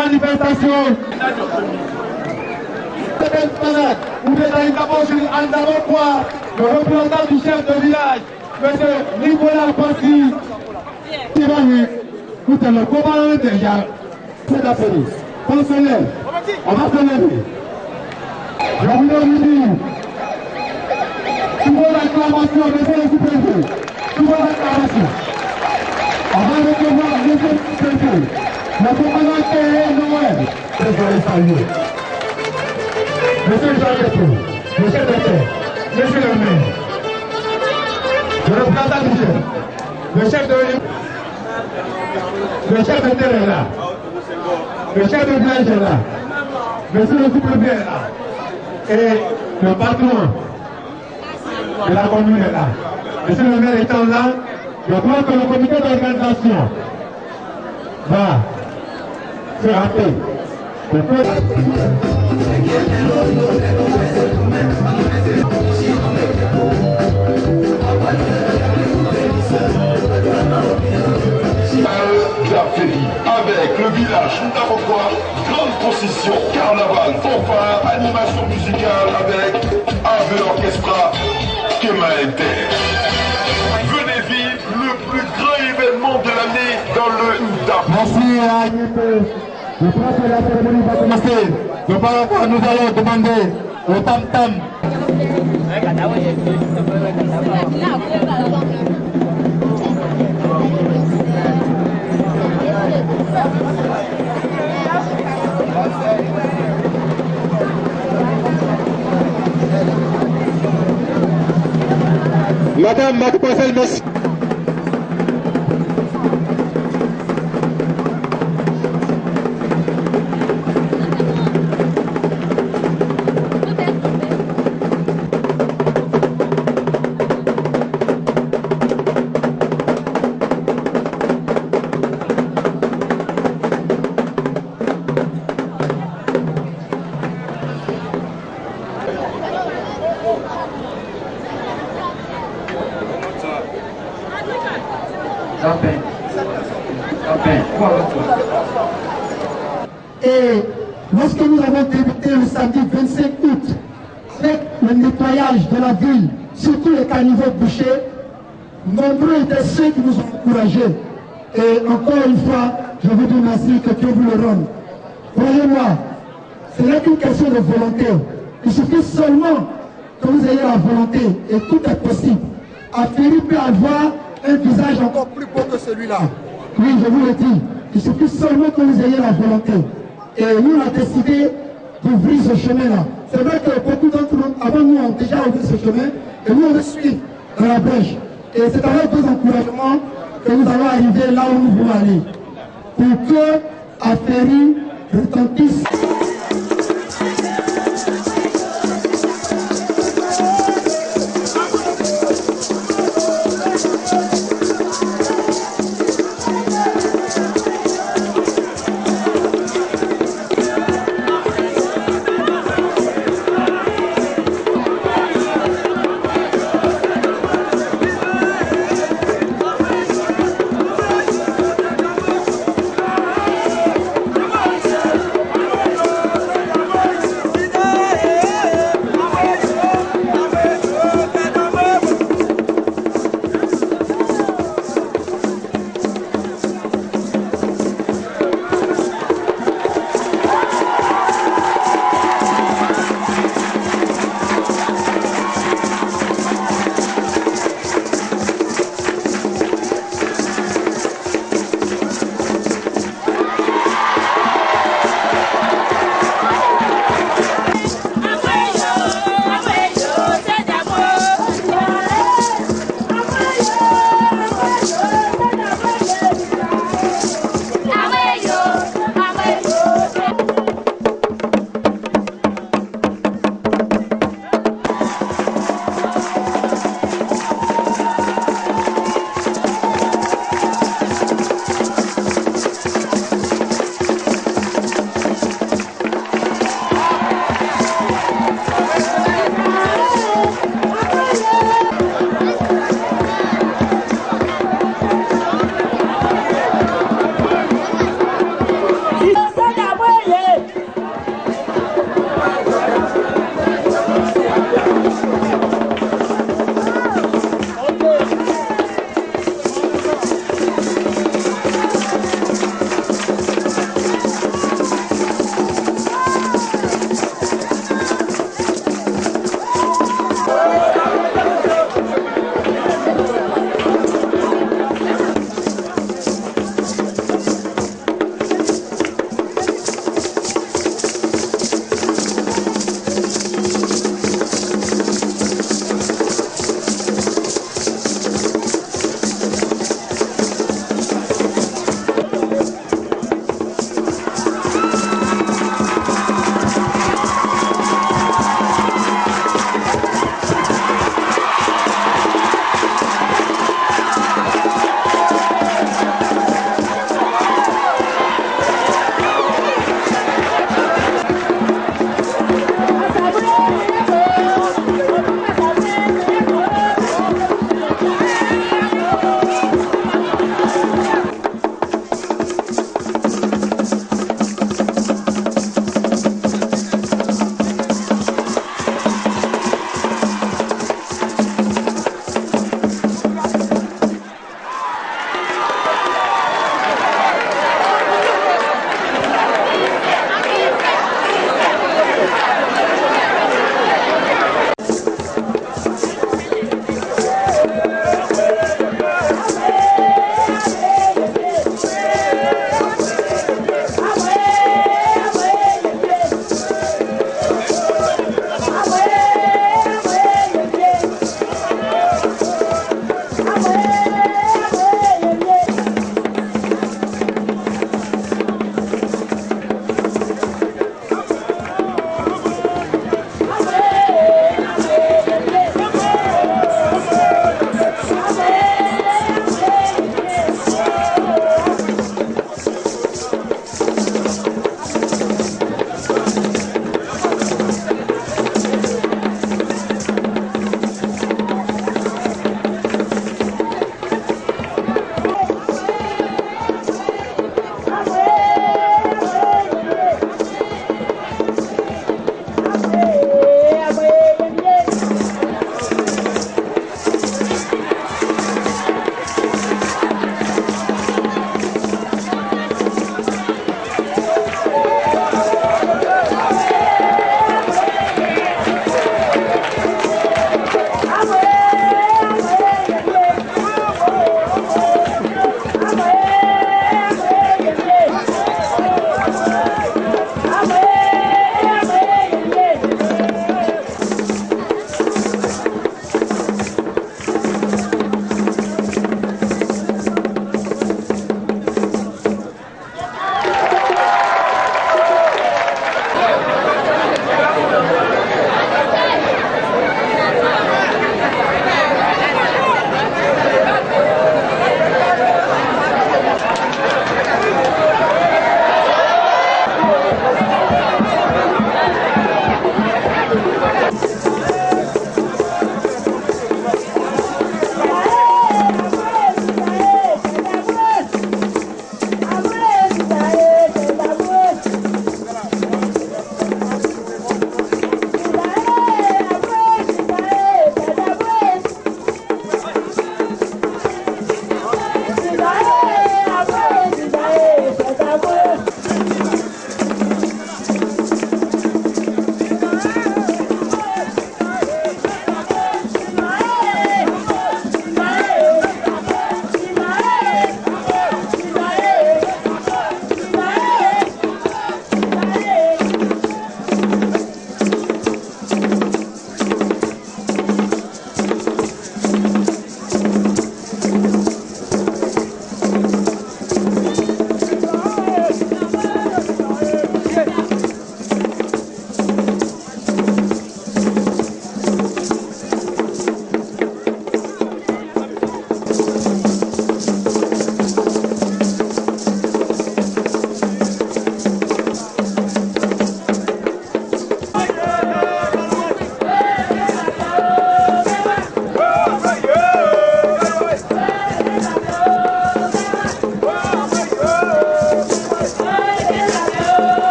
manifestation. Vous êtes d'abord le représentant du chef de village, M. Nicolas Passi, qui va vous le commandant déjà. C'est appelé. Fonctionnaire, on va se lever. Je voulais vous dire, sous vos acclamations, monsieur le sous-préfet, sous vos acclamations, on va recevoir monsieur le sous-préfet, le commandant Théo Noël, que je vais saluer. Monsieur Jean-Léto, monsieur le chef, monsieur le maire, le représentant du chef, le chef de terre est là, le chef de village est là, monsieur le sous-préfet est là, et le patron de la commune est là. Monsieur le maire étant là, je crois que le comité d'organisation va se rappeler. nationale avec Ave Orchestra Kemaete. Venez vivre le plus grand événement de l'année dans le DAP. Merci à Yépe. Je crois que la cérémonie va commencer. Auparavant, nous allons demander au tam-tam. Madame, mademoiselle, monsieur. Et lorsque nous avons débuté le samedi 25 août avec le nettoyage de la ville, surtout les caniveaux bouchés, nombreux étaient ceux qui nous ont encouragés. Et encore une fois, je vous dis merci, que Dieu vous le rende. Croyez-moi, ce n'est qu'une question de volonté. Il suffit seulement que vous ayez la volonté et tout est possible. Affaire peut avoir un visage encore plus beau que celui-là. Oui, je vous le dis, il suffit seulement que vous ayez la volonté. Et nous, on a décidé d'ouvrir ce chemin-là. C'est vrai que beaucoup d'entre nous, avant nous, ont déjà ouvert ce chemin, et nous, on le suit dans la brèche. Et c'est avec deux encouragements que nous allons arriver là où nous voulons aller. Pour que Affaire retentisse.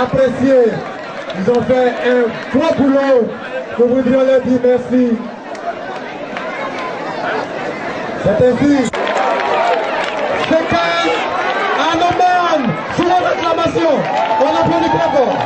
apprécié. Ils ont fait un gros boulot. Nous voudrions leur dire merci. C'est ainsi. C'est 15 à Noman sur la réclamation. On applaudit très fort.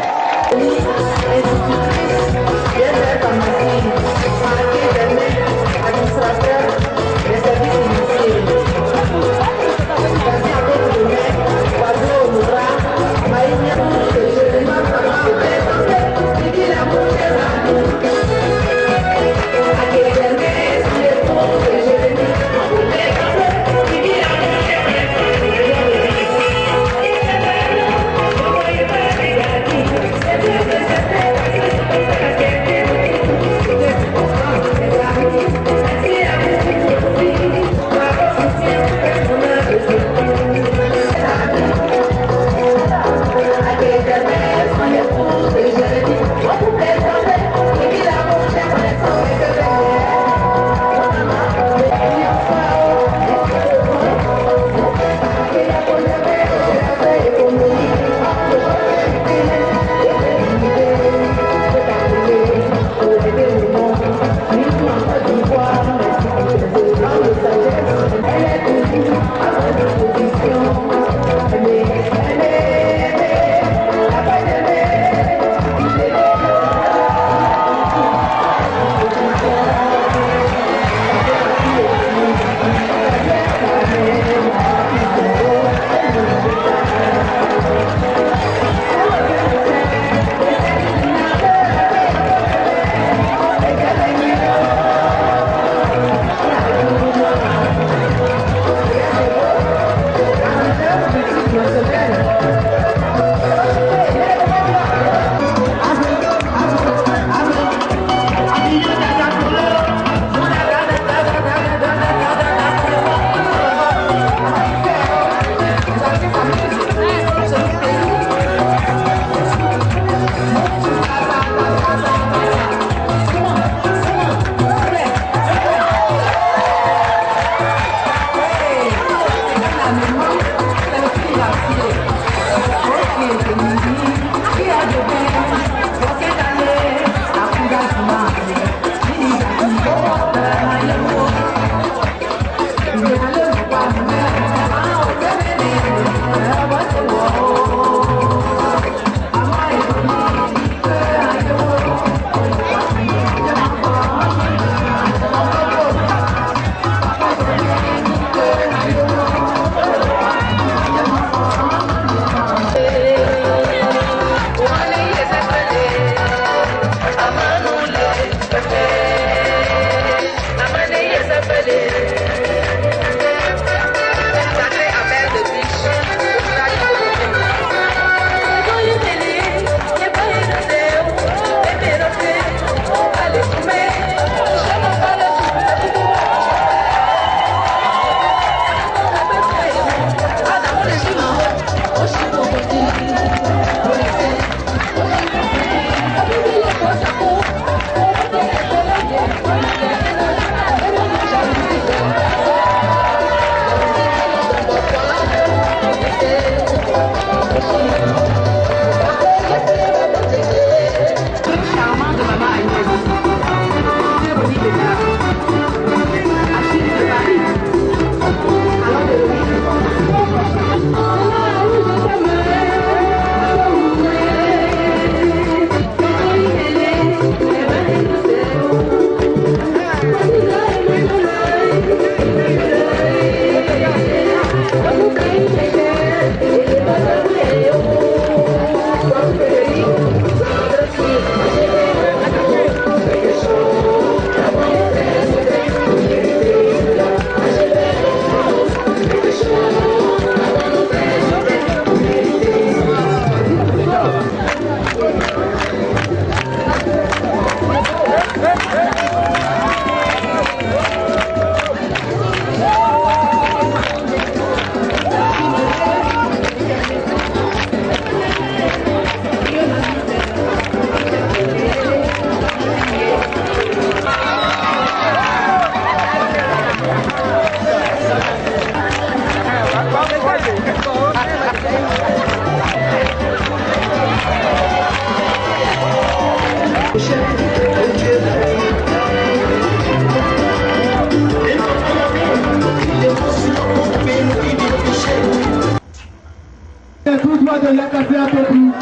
de Yakassé à Tobrou.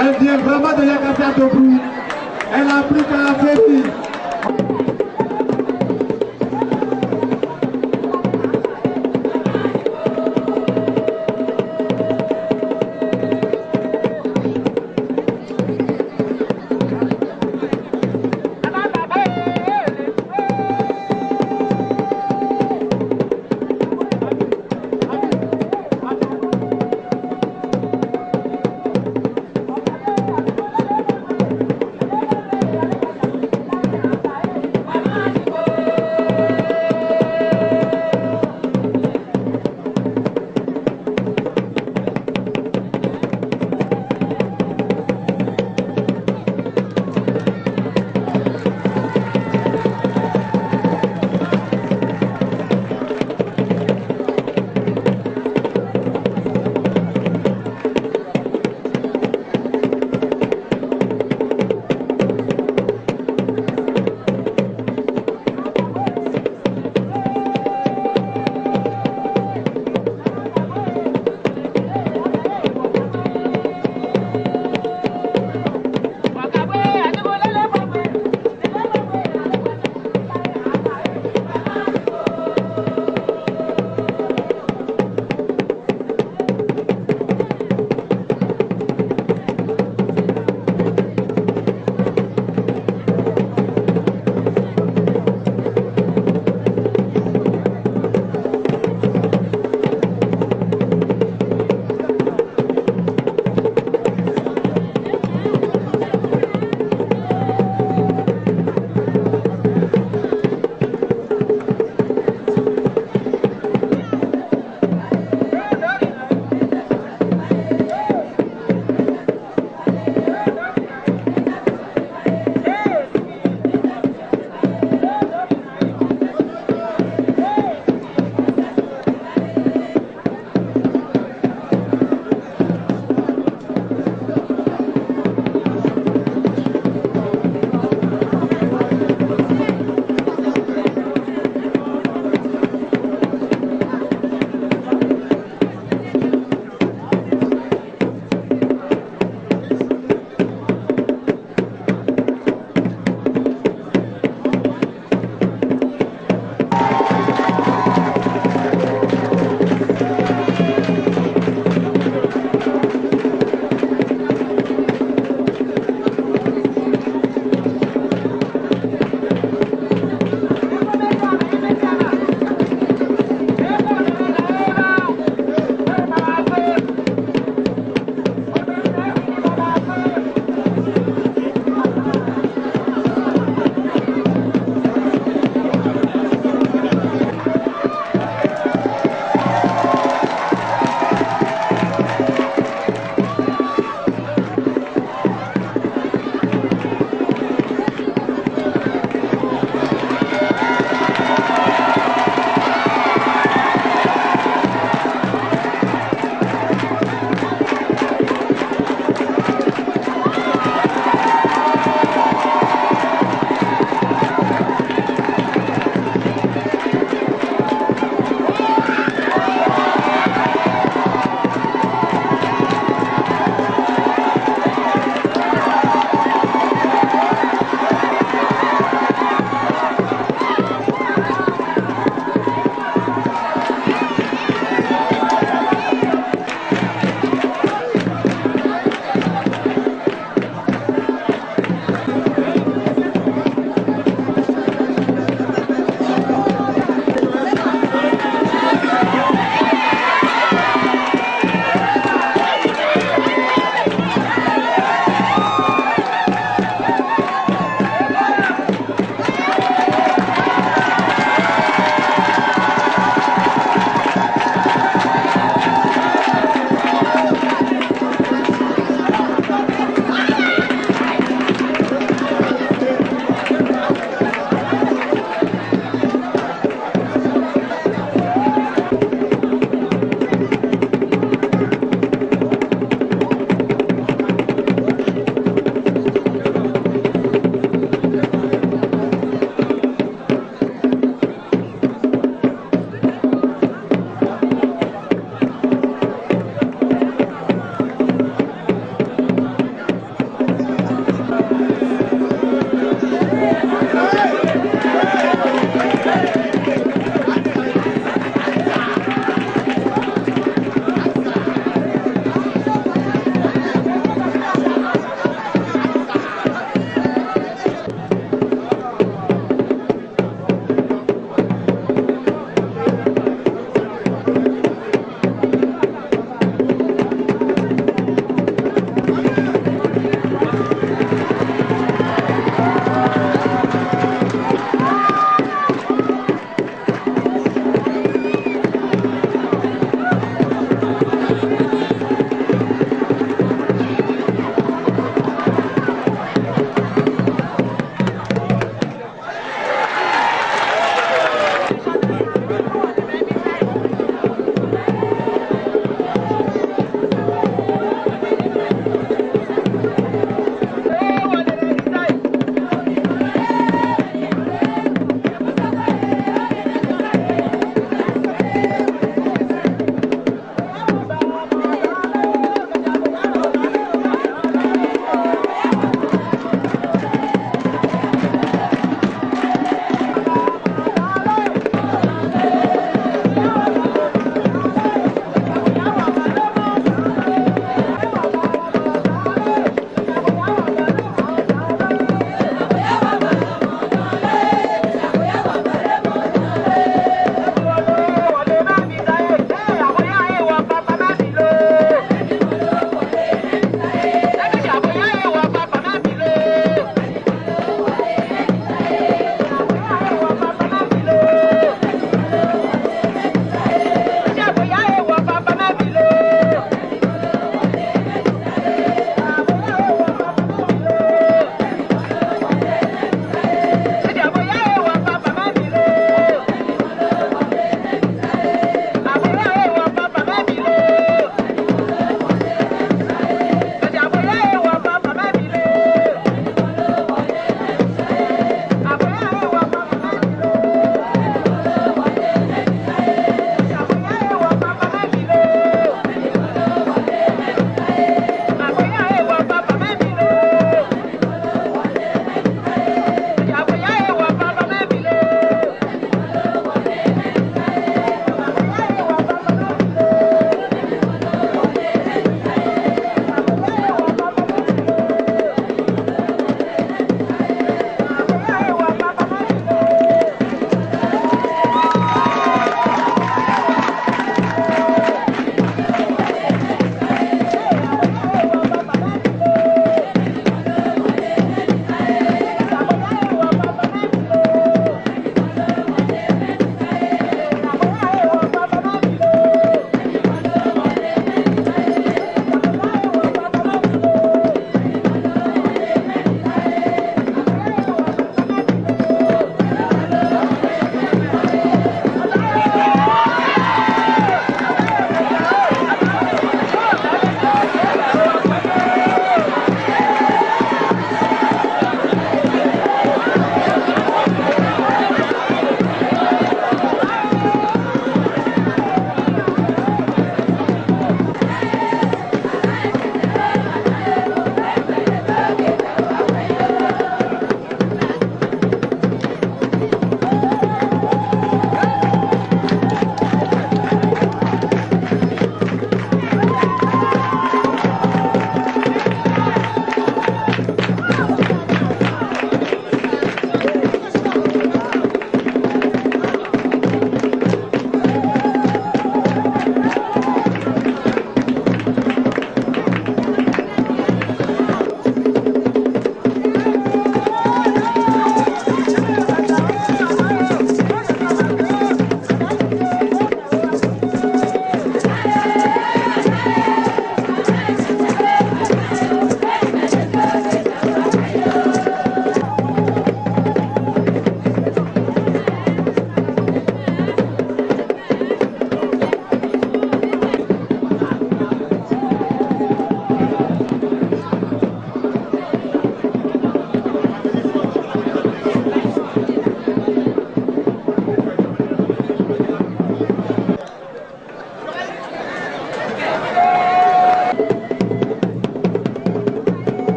Elle vient vraiment de Yakassé à Tobrou. Elle a pris qu'à la fête.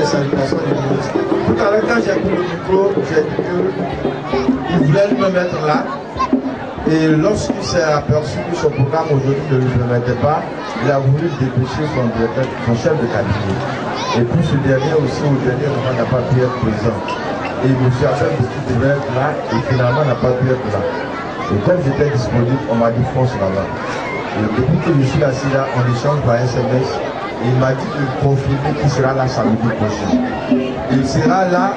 les salutations du ministre. Tout à l'heure, quand j'ai pris le micro, j'ai dit qu'il voulait me mettre là. Et lorsqu'il s'est aperçu que son programme aujourd'hui ne lui permettait pas, il a voulu dépêcher son chef de cabinet. Et puis ce dernier aussi, au dernier moment, n'a pas pu être présent. Et M. Abel qui devait être là, et finalement n'a pas pu être là. Et comme j'étais disponible, on m'a dit fonce là-bas. Et depuis que je suis assis là, on échange par SMS. Et il m'a dit de confirmer qu'il sera là samedi prochain. Il sera là,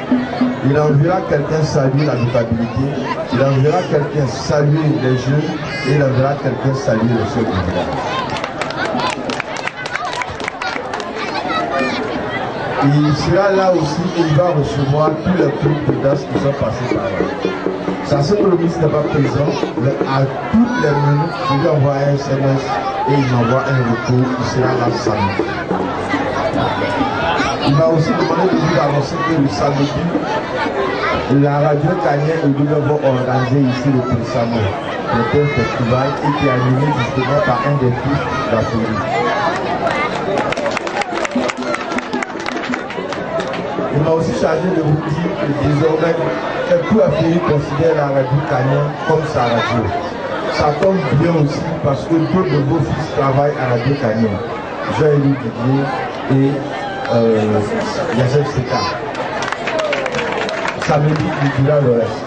il enverra quelqu'un saluer la notabilité, il enverra quelqu'un saluer les jeunes, et il enverra quelqu'un saluer le chef du village. Il sera là aussi et il va recevoir tous les groupes de danse qui sont passés par là. Ça c'est que le ministre n'est pas présent, mais à toutes les minutes, je lui envoie un SMS et il m'envoie un retour, il sera là samedi. Il m'a aussi demandé de vous annoncer que le samedi, la radio Canien et nous avons organisé ici le Présamo, un festival et qui est animé justement par un des fils d'Afrique. Il m'a aussi chargé de vous dire que désormais, tout Afrique considère la radio Canien comme sa radio. Ça tombe bien aussi parce que deux de vos fils travaillent à la radio Canien. Jean-Élie Didier et Yacine Seka. Samedi, il dira le reste.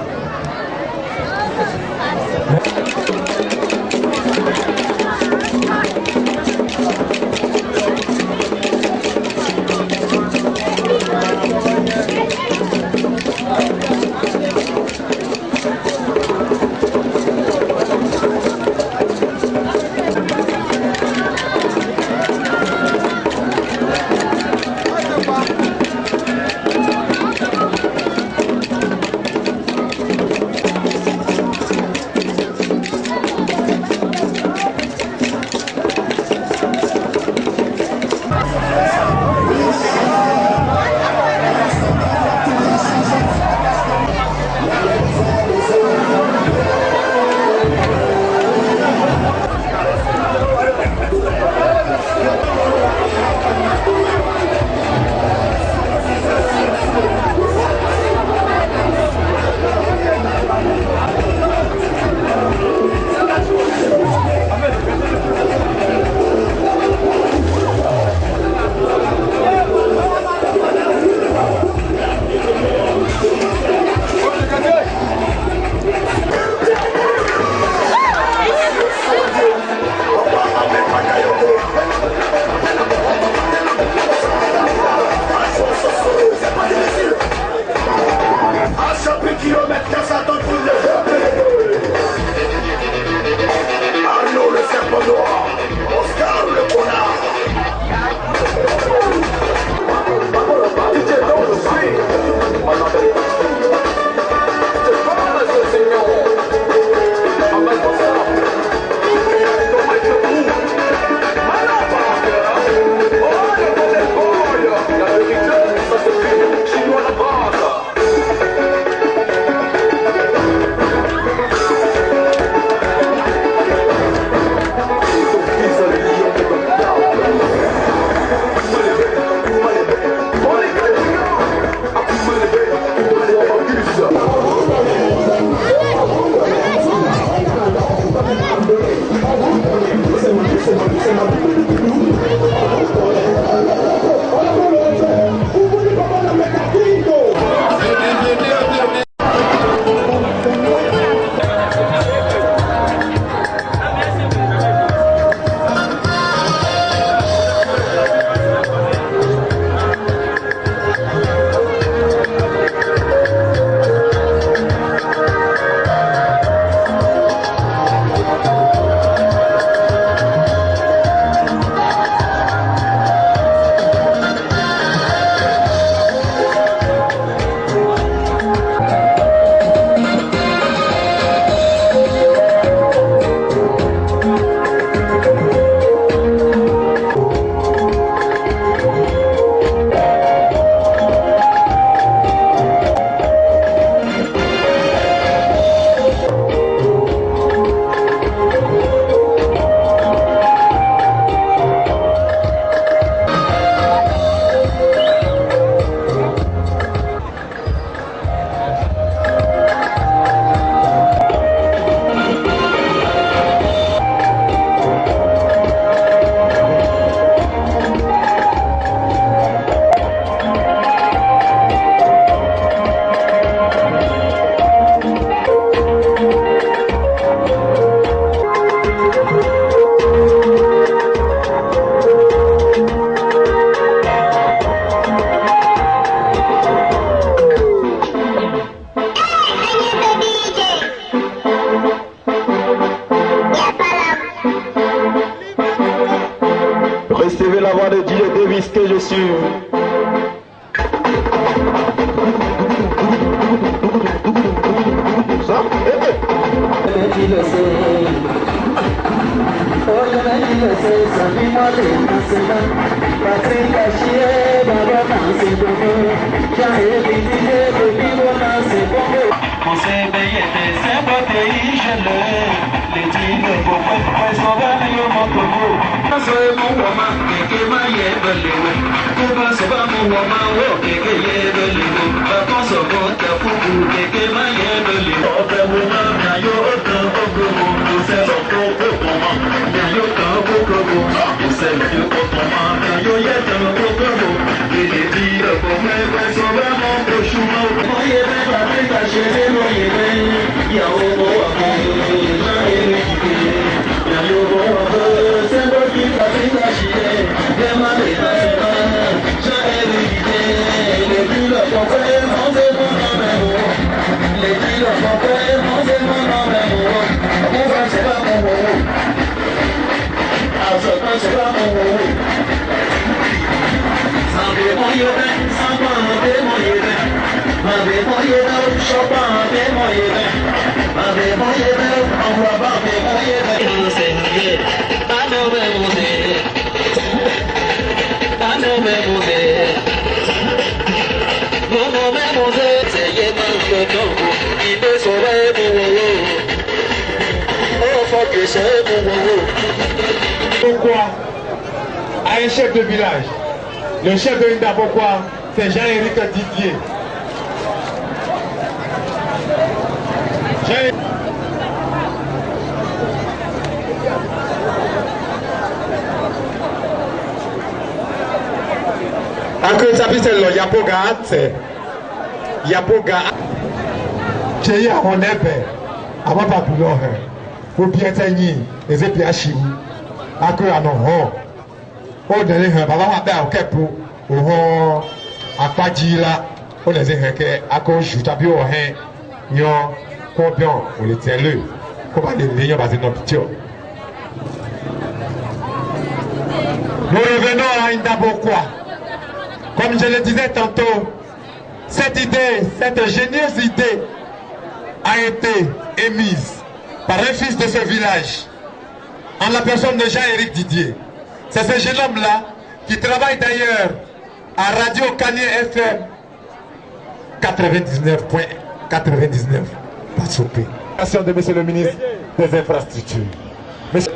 qu'est-ce que je suis? On s'est veillé des sympathies, je l'ai dit, le beau peuple, son verre, le manteau. C'est mon woman, qui m'a yévelé. C'est pas mon woman, qui yévelé. Quand ce monde est fou, qui m'a yévelé. Oh, ben, woman, y'a yo, aucun, c'est l'autre, y'a yo, aucun, c'est le autrement, y'a yo, il est dit, le beau peuple, son verre, mon beau chou. Pourquoi à un chef de village, le chef de Ndabokwa, c'est Jean-Éric Didier. Après ça, c'est le Yapoga. J'ai eu un épée. Avant pas pour l'heure. Pour bien tenir les épées à Chibou. Après, à non. On est là, papa m'a fait un kepo. On a pas dit là. On est là, à cause du tapis au hain. Nyon, combien on les tient le. Comment les liens basés dans le picture. Nous revenons à Ndabokwa. Comme je le disais tantôt, cette idée, cette génieuse idée a été émise par un fils de ce village, en la personne de Jean-Éric Didier. C'est ce jeune homme-là qui travaille d'ailleurs à Radio Kanye FM 99.99. Pas soupé. Merci de monsieur le ministre des Infrastructures. Monsieur,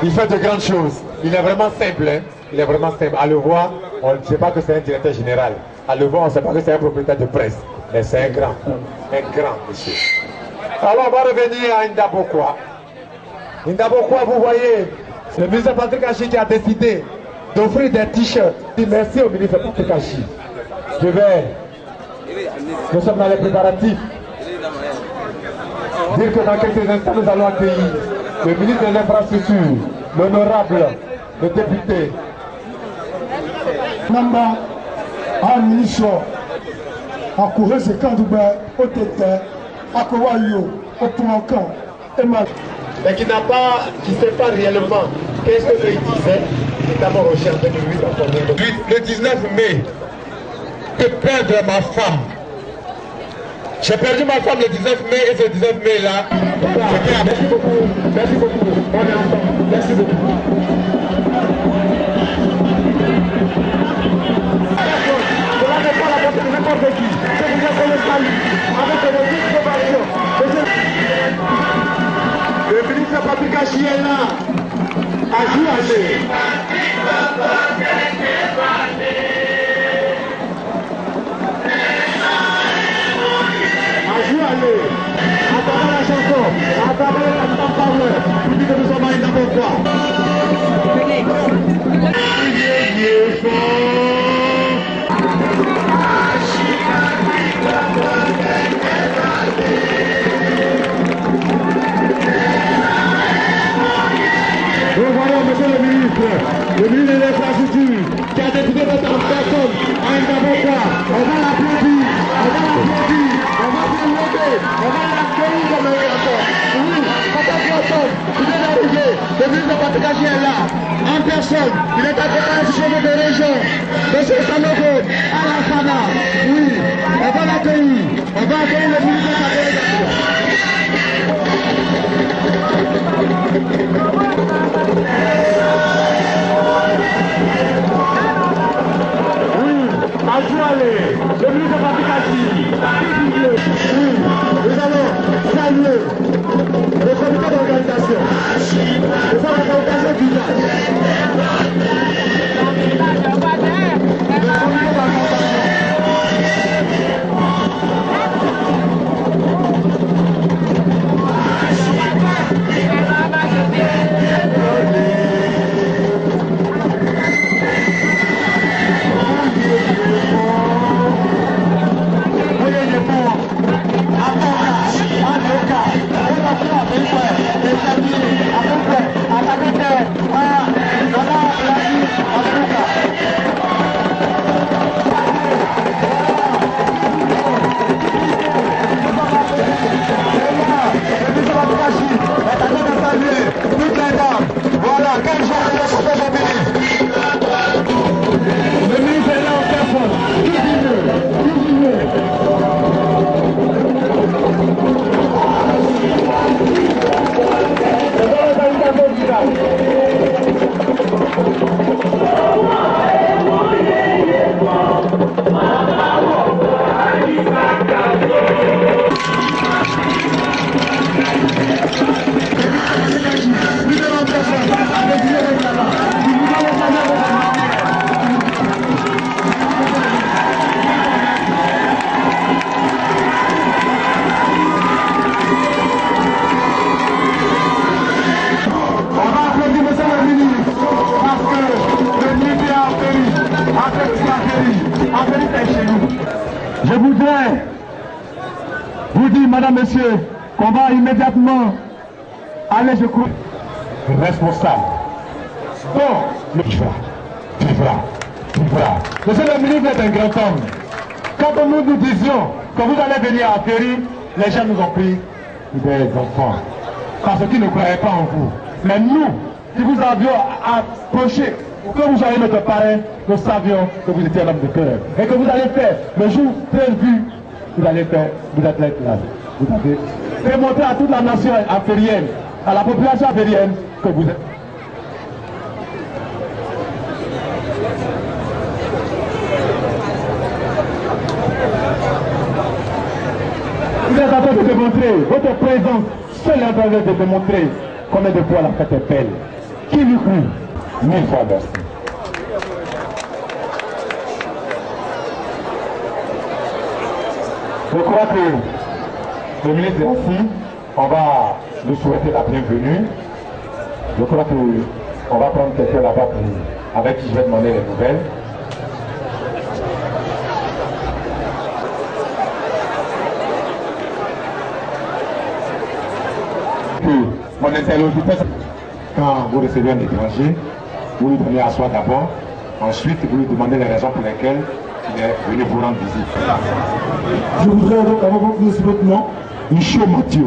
il fait de grandes choses. Il est vraiment simple. Hein? Il est vraiment simple. À le voir, on ne sait pas que c'est un directeur général. À le voir, on ne sait pas que c'est un propriétaire de presse. Mais c'est un grand monsieur. Alors on va revenir à Ndabokwa. Ndabokwa, vous voyez, le ministre Patrick Achi qui a décidé d'offrir des t-shirts. Merci au ministre Patrick Achi. Nous sommes dans les préparatifs. Dire que dans quelques instants, nous allons accueillir le ministre de l'Infrastructure, l'honorable, le député. Namba, un ministre, à courir ce camp au tété, à Kowayo, au Pouancan, et ma. Mais qui n'a pas, qui ne sait pas réellement qu'est-ce que il disait, il est d'abord recherché de lui dans son île. Le 19 mai, de perdre ma femme. J'ai perdu ma femme le 19 mai et ce 19 mai là. Merci beaucoup. Merci beaucoup. On est ensemble. Merci beaucoup. Cela n'est pas la portée de n'importe qui. Je vous ai le salut avec vos informations. Le ministre Patrick Achi est là. Ajouez. Allez, attendez la chanson, attendez la parole, pour dire que nous sommes à Ndabokwa. Nous voyons monsieur le ministre de l'Infrastructure, qui a décidé de faire personne à Ndabokwa. On va l'applaudir, on va l'applaudir. On va l'accueillir comme un rapport. Oui, il est arrivé, le ministre de Patikachi est là, en personne, il est accompagné du chef de région, M. Sanogo, Alassana, oui, on va l'accueillir le ministre de Patikachi. Allez, le ministre de Patikachi. Oui, nous allons saluer le comité d'organisation. Le comité d'organisation du village. Le comité d'organisation. Je voudrais vous dire, madame, monsieur, qu'on va immédiatement aller, je crois, responsable. Bon, vivra. Monsieur le ministre est un grand homme. Quand nous disions que vous allez venir à Ferry, les gens nous ont pris des enfants. Parce qu'ils ne croyaient pas en vous. Mais nous, si vous avions approché, que vous soyez notre parrain, nous savions que vous étiez un homme de cœur. Et que vous allez faire, le jour prévu, vous allez faire, vous êtes là. Vous allez démontrer à toute la nation aférienne, à la population aférienne, que vous êtes. Vous êtes en train de démontrer, votre présence seule en train de démontrer combien de fois la fête est belle. Qui lui crie? 1000 fois merci. Je crois que le ministre est ici, on va lui souhaiter la bienvenue. Je crois qu'on va prendre quelqu'un là-bas avec qui je vais demander les nouvelles. Mon interlocuteur, quand vous recevez un étranger, vous lui donnez à soi d'abord, ensuite vous lui demandez les raisons pour lesquelles il est venu vous rendre visite. Je voudrais donc avoir votre nom. Michaud Mathieu.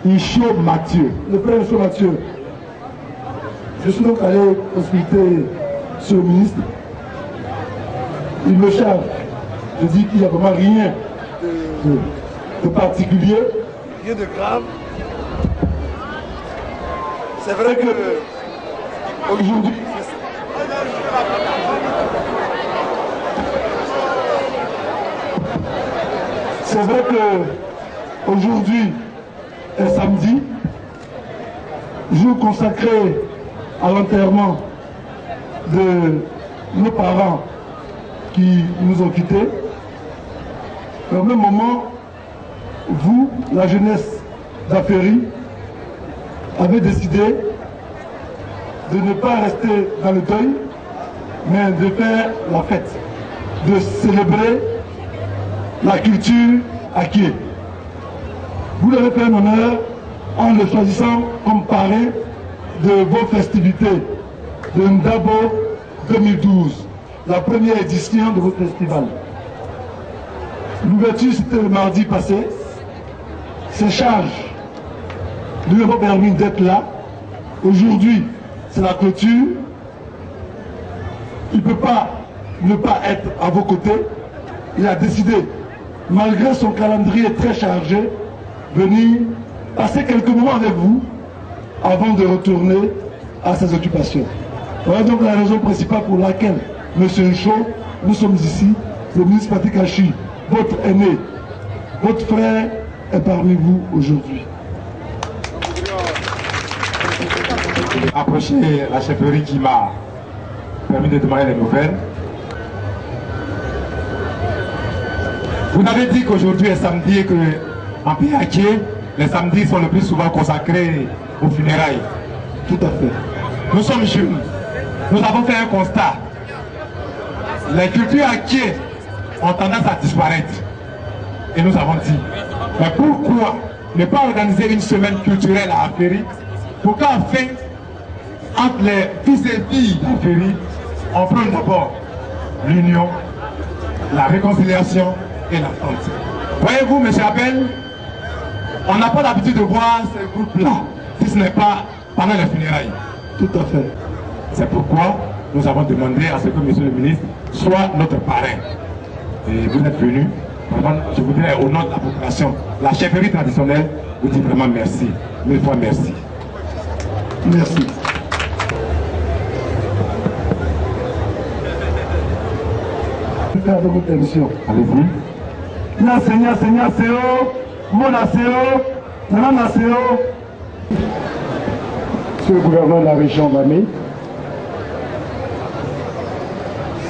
Michaud Mathieu. Le frère Michaud Mathieu. Je suis donc allé consulter ce ministre. Il me charge. Je dis qu'il n'y a vraiment rien de particulier, rien de grave. C'est vrai que aujourd'hui, c'est vrai que aujourd'hui est samedi, jour consacré à l'enterrement de nos parents qui nous ont quittés. Mais au même moment, vous, la jeunesse d'Aféry, avez décidé de ne pas rester dans le deuil, mais de faire la fête, de célébrer la culture acquise. Vous l'avez fait un honneur en le choisissant comme parrain de vos festivités de Ndabo 2012, la première édition de votre festival. L'ouverture, c'était le mardi passé. Ces charges nous n'avons pas permis d'être là. Aujourd'hui, c'est la clôture. Il ne peut pas ne pas être à vos côtés. Il a décidé, malgré son calendrier très chargé, venir passer quelques moments avec vous avant de retourner à ses occupations. Voilà donc la raison principale pour laquelle, M. Ncho, nous sommes ici, le ministre Patrick Hachi, votre aîné, votre frère est parmi vous aujourd'hui. Approcher la chefferie qui m'a permis de demander les nouvelles. Vous avez dit qu'aujourd'hui est samedi et qu'en Péaké, les samedis sont le plus souvent consacrés aux funérailles. Tout à fait. Nous sommes jeunes. Nous avons fait un constat. Les cultures acquises ont tendance à disparaître. Et nous avons dit, mais pourquoi ne pas organiser une semaine culturelle à Aféry pour qu'enfin, entre les fils et filles d'Aféry, on prenne d'abord l'union, la réconciliation et l'entente. Voyez-vous, M. Abel, on n'a pas l'habitude de voir ces groupes-là, si ce n'est pas pendant les funérailles. Tout à fait. C'est pourquoi nous avons demandé à ce que M. le ministre soit notre parrain. Et vous êtes venu. Vraiment, je voudrais, au nom de la population, la chefferie traditionnelle, vous dire vraiment merci. Mille fois merci. Merci. Faire de votre émission. Allez-y. Seigneur, mon Monsieur le gouverneur de la région d'Amé,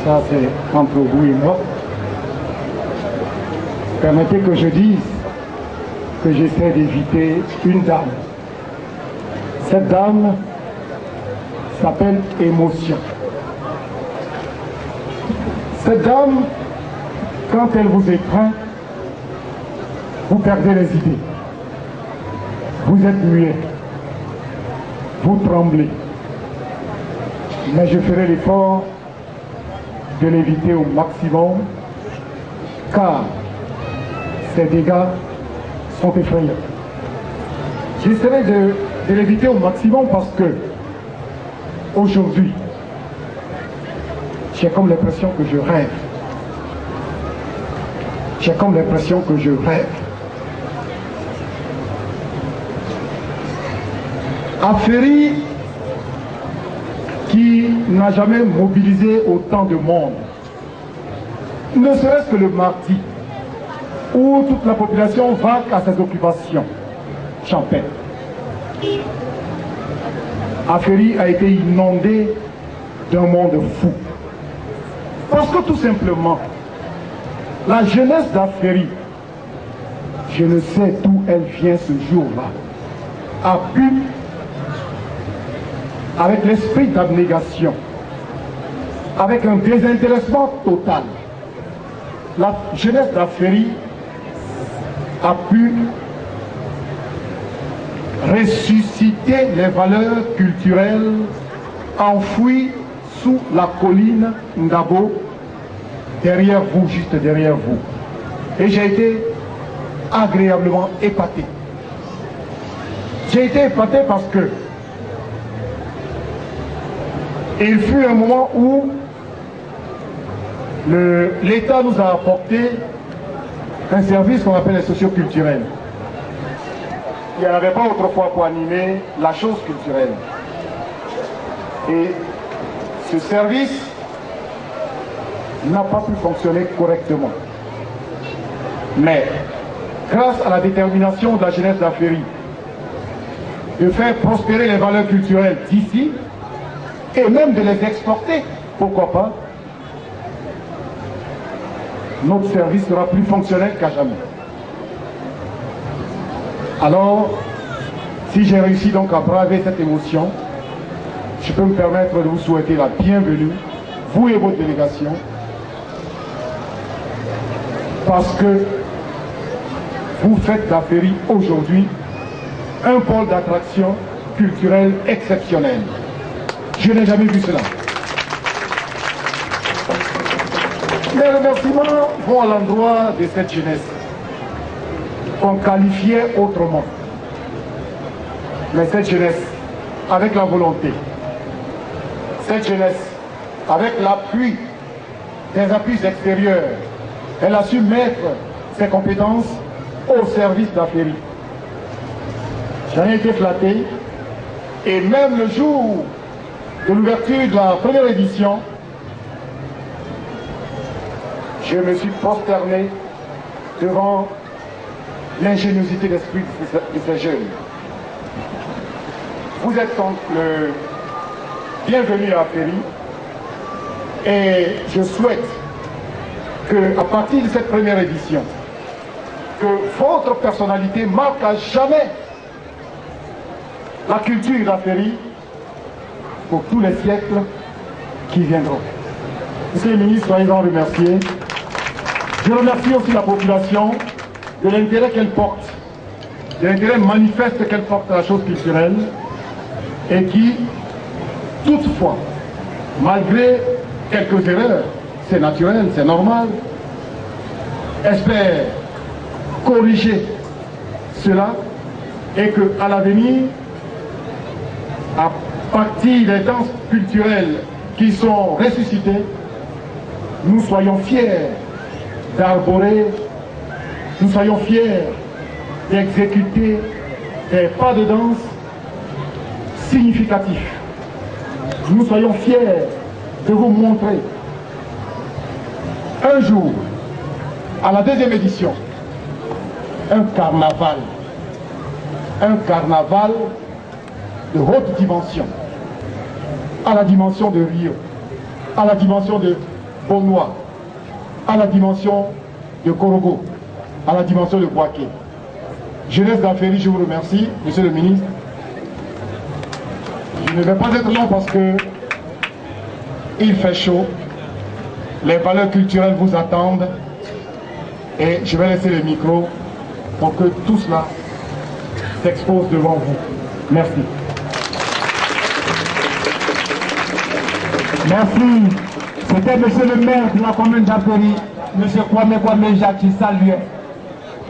ça c'est entre vous et moi. Permettez que je dise que j'essaie d'éviter une dame. Cette dame s'appelle émotion. Cette dame, quand elle vous étreint, vous perdez les idées. Vous êtes muet. Vous tremblez. Mais je ferai l'effort de l'éviter au maximum, car ces dégâts sont effrayants. J'essaierai de l'éviter au maximum parce que aujourd'hui, j'ai comme l'impression que je rêve. J'ai comme l'impression que je rêve. Aféry, qui n'a jamais mobilisé autant de monde, ne serait-ce que le mardi, où toute la population va à ses occupations champêtres. Aféry a été inondé d'un monde fou. Parce que tout simplement, la jeunesse d'Aféry, je ne sais d'où elle vient ce jour-là, a pu, avec l'esprit d'abnégation, avec un désintéressement total, la jeunesse d'Aféry a pu ressusciter les valeurs culturelles enfouies sous la colline Ndabo, derrière vous, juste derrière vous. Et j'ai été agréablement épaté. J'ai été épaté parce que il fut un moment où l'État nous a apporté un service qu'on appelle les socioculturels. Il n'y en avait pas autrefois pour animer la chose culturelle. Et ce service n'a pas pu fonctionner correctement. Mais grâce à la détermination de la jeunesse d'Aféry de faire prospérer les valeurs culturelles d'ici et même de les exporter, pourquoi pas, notre service sera plus fonctionnel qu'à jamais. Alors, si j'ai réussi donc à braver cette émotion, je peux me permettre de vous souhaiter la bienvenue, vous et votre délégation, parce que vous faites d'Aféry aujourd'hui un pôle d'attraction culturelle exceptionnel. Je n'ai jamais vu cela. Les remerciements vont à l'endroit de cette jeunesse qu'on qualifiait autrement. Mais cette jeunesse, avec la volonté, cette jeunesse, avec l'appui des appuis extérieurs, elle a su mettre ses compétences au service d'Aféry. J'en ai été flatté, et même le jour de l'ouverture de la première édition, je me suis prosterné devant l'ingéniosité d'esprit de ces jeunes. Vous êtes donc le bienvenu à Aféry, et je souhaite qu'à partir de cette première édition, que votre personnalité marque à jamais la culture d'Aféry pour tous les siècles qui viendront. Monsieur le ministre, soyez-en remerciés. Je remercie aussi la population de l'intérêt qu'elle porte, de l'intérêt manifeste qu'elle porte à la chose culturelle, et qui, toutefois, malgré quelques erreurs, c'est naturel, c'est normal, espère corriger cela, et qu'à l'avenir, à partir des danses culturelles qui sont ressuscitées, nous soyons fiers d'arborer, nous soyons fiers d'exécuter des pas de danse significatifs. Nous soyons fiers de vous montrer un jour, à la deuxième édition, un carnaval de haute dimension, à la dimension de Rio, à la dimension de Bonois, à la dimension de Korogo, à la dimension de Boaké. Jeunesse d'Aféry, je vous remercie, monsieur le ministre. Je ne vais pas être long parce que il fait chaud, les valeurs culturelles vous attendent, et je vais laisser le micro pour que tout cela s'expose devant vous. Merci. Merci. C'était monsieur le maire de la commune d'Aféry, monsieur Kwame Jacques, qui saluait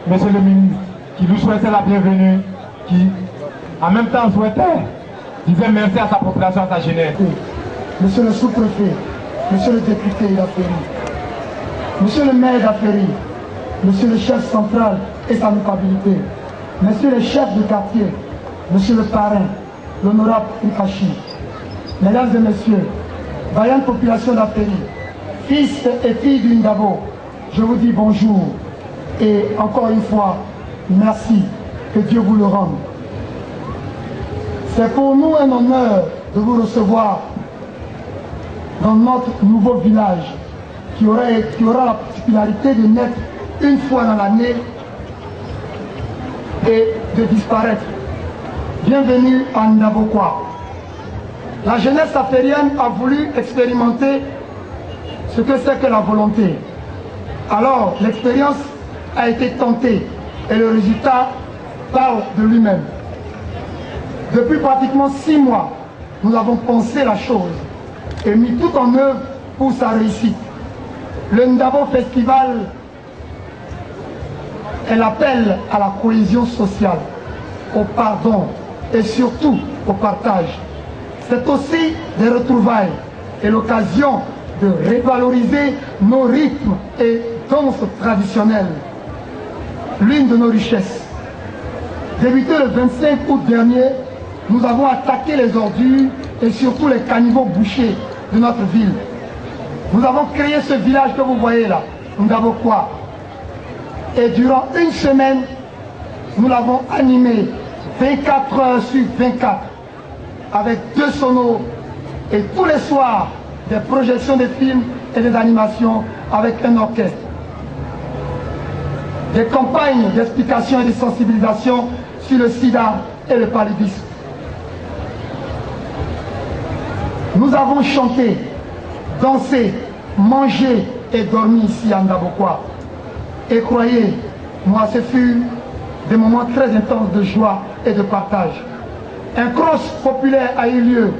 monsieur le ministre, qui lui souhaitait la bienvenue, qui en même temps disait merci à sa population, à sa jeunesse. Monsieur le sous-préfet, monsieur le député d'Aféry, monsieur le maire d'Aféry, monsieur le chef central et sa notabilité, monsieur le chef de quartier, monsieur le parrain, l'honorable Ikachi, mesdames et messieurs, vaillante population d'Aféry, fils et filles du Ndabo, je vous dis bonjour et encore une fois, merci, que Dieu vous le rende. C'est pour nous un honneur de vous recevoir dans notre nouveau village qui aura la particularité de naître une fois dans l'année et de disparaître. Bienvenue à Ndabokwa. La jeunesse aférienne a voulu expérimenter ce que c'est que la volonté. Alors, l'expérience a été tentée et le résultat parle de lui-même. Depuis pratiquement 6 mois, nous avons pensé la chose et mis tout en œuvre pour sa réussite. Le Ndabo Festival est l'appel à la cohésion sociale, au pardon et surtout au partage. C'est aussi des retrouvailles et l'occasion de revaloriser nos rythmes et danses traditionnelles, l'une de nos richesses. Débuté le 25 août dernier, nous avons attaqué les ordures et surtout les caniveaux bouchés de notre ville. Nous avons créé ce village que vous voyez là, Ndabokwa. Et durant une semaine, nous l'avons animé 24 heures sur 24 avec 2 sonos et tous les soirs des projections de films et des animations avec un orchestre. Des campagnes d'explication et de sensibilisation sur le sida et le paludisme. Nous avons chanté, dansé, mangé et dormi ici à Ndabokwa. Et croyez-moi, ce fut des moments très intenses de joie et de partage. Un cross populaire a eu lieu,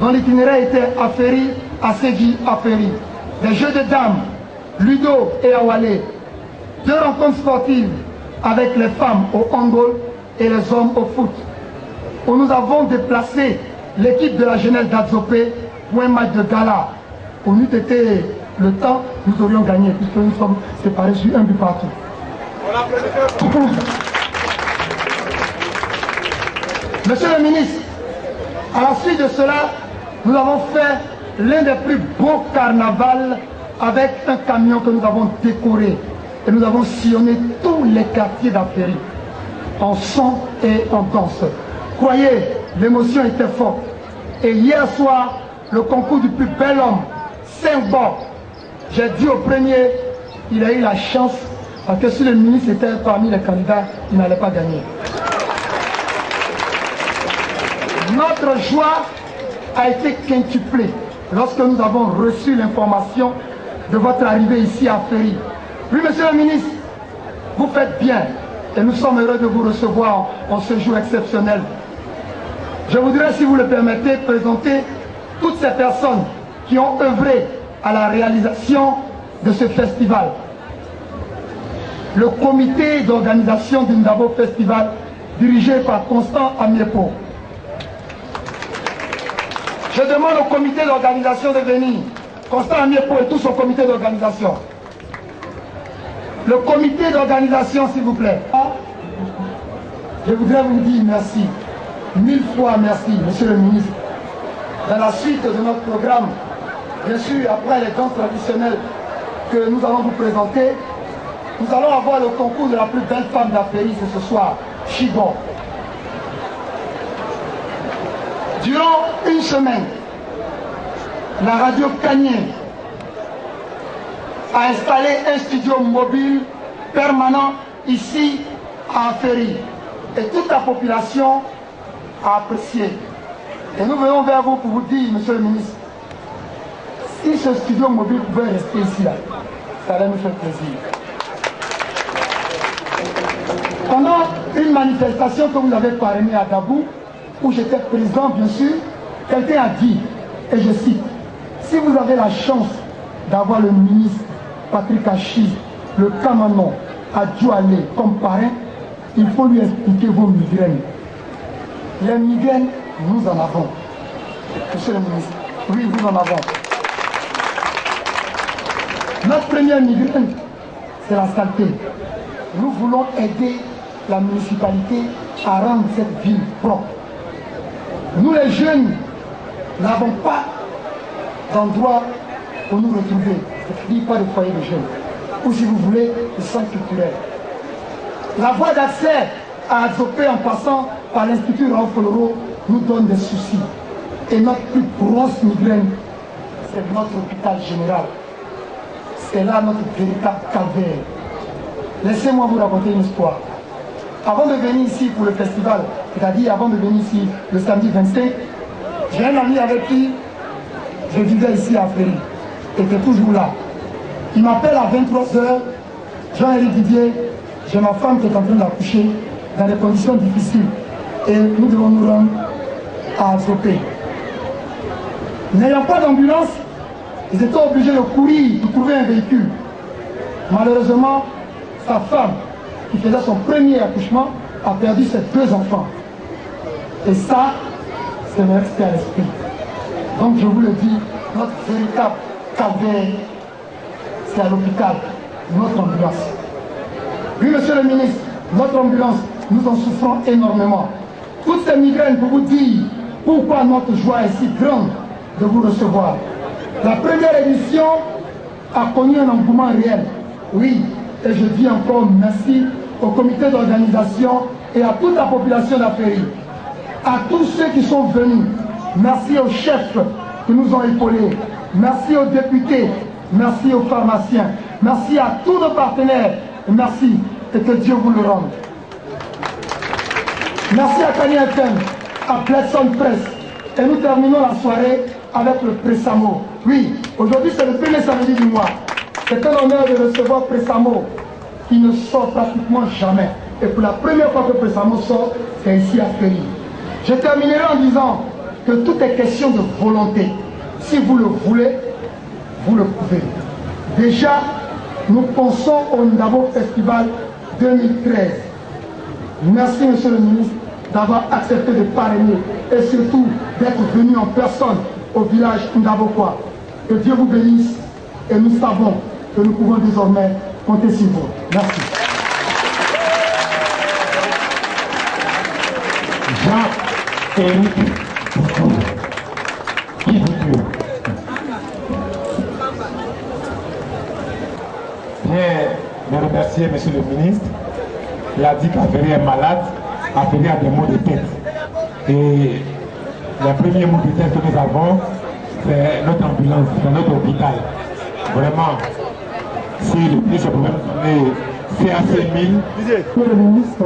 dont l'itinéraire était Aféry, Asségi, Aféry. Des jeux de dames, Ludo et Awale. 2 rencontres sportives avec les femmes au handball et les hommes au foot. où nous avons déplacé l'équipe de la jeunesse d'Adzopé pour un match de gala. Où nous été le temps, nous aurions gagné, puisque nous sommes séparés sur un but partout. Monsieur le ministre, à la suite de cela, nous avons fait l'un des plus beaux carnavals avec un camion que nous avons décoré. Et nous avons sillonné tous les quartiers d'Aféry, en son et en danse. Croyez, l'émotion était forte. Et hier soir, le concours du plus bel homme, 5 bords. J'ai dit au premier, il a eu la chance, parce que si le ministre était parmi les candidats, il n'allait pas gagner. Notre joie a été quintuplée lorsque nous avons reçu l'information de votre arrivée ici à Féry. Oui, monsieur le ministre, vous faites bien et nous sommes heureux de vous recevoir en ce jour exceptionnel. Je voudrais, si vous le permettez, présenter toutes ces personnes qui ont œuvré à la réalisation de ce festival. Le comité d'organisation du Ndabo Festival, dirigé par Constant Amiepo. Je demande au comité d'organisation de venir. Constant Amiepo et tout son comité d'organisation. Le comité d'organisation, s'il vous plaît. Je voudrais vous dire merci. 1000 fois merci, monsieur le ministre. Dans la suite de notre programme, bien sûr, après les danses traditionnelles que nous allons vous présenter, nous allons avoir le concours de la plus belle femme d'Aféry ce soir, Chigon. Durant une semaine, la radio Canien a installé un studio mobile permanent ici à Aféry. Et toute la population a apprécié. Et nous venons vers vous pour vous dire, monsieur le ministre, si ce studio mobile pouvait rester ici, là, ça allait nous faire plaisir. Pendant une manifestation que vous avez parrainée à Dabou, où j'étais président, bien sûr, quelqu'un a dit, et je cite, si vous avez la chance d'avoir le ministre Patrick Achi, le Kamanon, à Doualé comme parrain, il faut lui expliquer vos migraines. Les migraines, nous en avons. Monsieur le ministre, oui, nous en avons. Notre première migraine, c'est la saleté. Nous voulons aider la municipalité à rendre cette ville propre. Nous les jeunes n'avons pas d'endroit où nous retrouver. C'est-à-dire pas de foyer de jeunes. Ou si vous voulez, le centre culturel. La voie d'accès à Adzopé en passant par l'Institut Raoul Foloro nous donne des soucis. Et notre plus grosse migraine, c'est notre hôpital général. C'est là notre véritable calvaire. Laissez-moi vous raconter une histoire. Avant de venir ici pour le festival, c'est-à-dire avant de venir ici le samedi 25, j'ai un ami avec qui je vivais ici à Féry. Il était toujours là. Il m'appelle à 23 h, Jean-Éric Didier, j'ai ma femme qui est en train d'accoucher dans des conditions difficiles. Et nous devons nous rendre à Adzopé. N'ayant pas d'ambulance, ils étaient obligés de courir pour trouver un véhicule. Malheureusement, sa femme, qui faisait son premier accouchement, a perdu ses 2 enfants. Et ça, c'est me resté à l'esprit. Donc je vous le dis, notre véritable calvaire, c'est à l'hôpital, notre ambulance. Oui, monsieur le ministre, notre ambulance, nous en souffrons énormément. Toutes ces migraines pour vous dire pourquoi notre joie est si grande de vous recevoir. La première édition a connu un engouement réel. Oui, et je dis encore merci au comité d'organisation et à toute la population d'Aféry. À tous ceux qui sont venus, merci aux chefs qui nous ont épaulés, merci aux députés, merci aux pharmaciens, merci à tous nos partenaires, merci et que Dieu vous le rende. Merci à Kani FM, à Pletson Press. Et nous terminons la soirée avec le Pressamo. Oui, aujourd'hui c'est le premier samedi du mois. C'est un honneur de recevoir Pressamo, qui ne sort pratiquement jamais. Et pour la première fois que Pressamo sort, c'est ici à Féry. Je terminerai en disant que tout est question de volonté. Si vous le voulez, vous le pouvez. Déjà, nous pensons au Ndabo Festival 2013. Merci, monsieur le ministre. d'avoir accepté de parrainer et surtout d'être venu en personne au village Ndabokwa. Que Dieu vous bénisse et nous savons que nous pouvons désormais compter sur vous. Merci. Jean-Éric qui vous tue. Bien de remercier M. le ministre. Il a dit qu'Affaire est malade, Affaire a des maux de tête. Et les premiers maux de tête que nous avons, c'est notre ambulance, c'est notre hôpital. Vraiment, si le ministre pouvait me donner CAC 1000, Monsieur le ministre,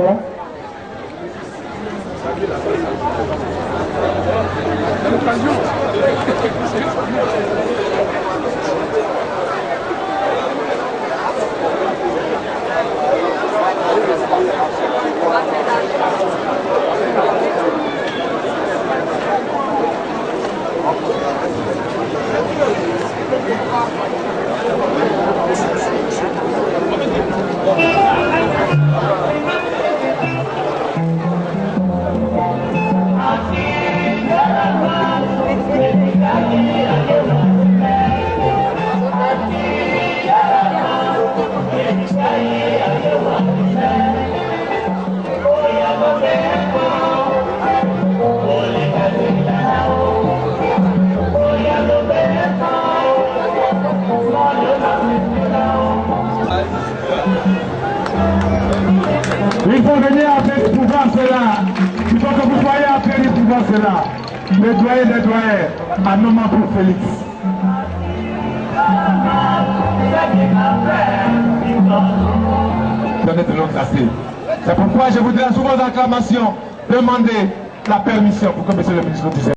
il faut venir après le pouvoir, cela. Il faut que vous soyez après le pouvoir, cela. Les doyens, à nom pour Félix. Donnez de l'autre assez. C'est pourquoi je voudrais sous vos acclamations demander la permission pour que M. le ministre nous dise.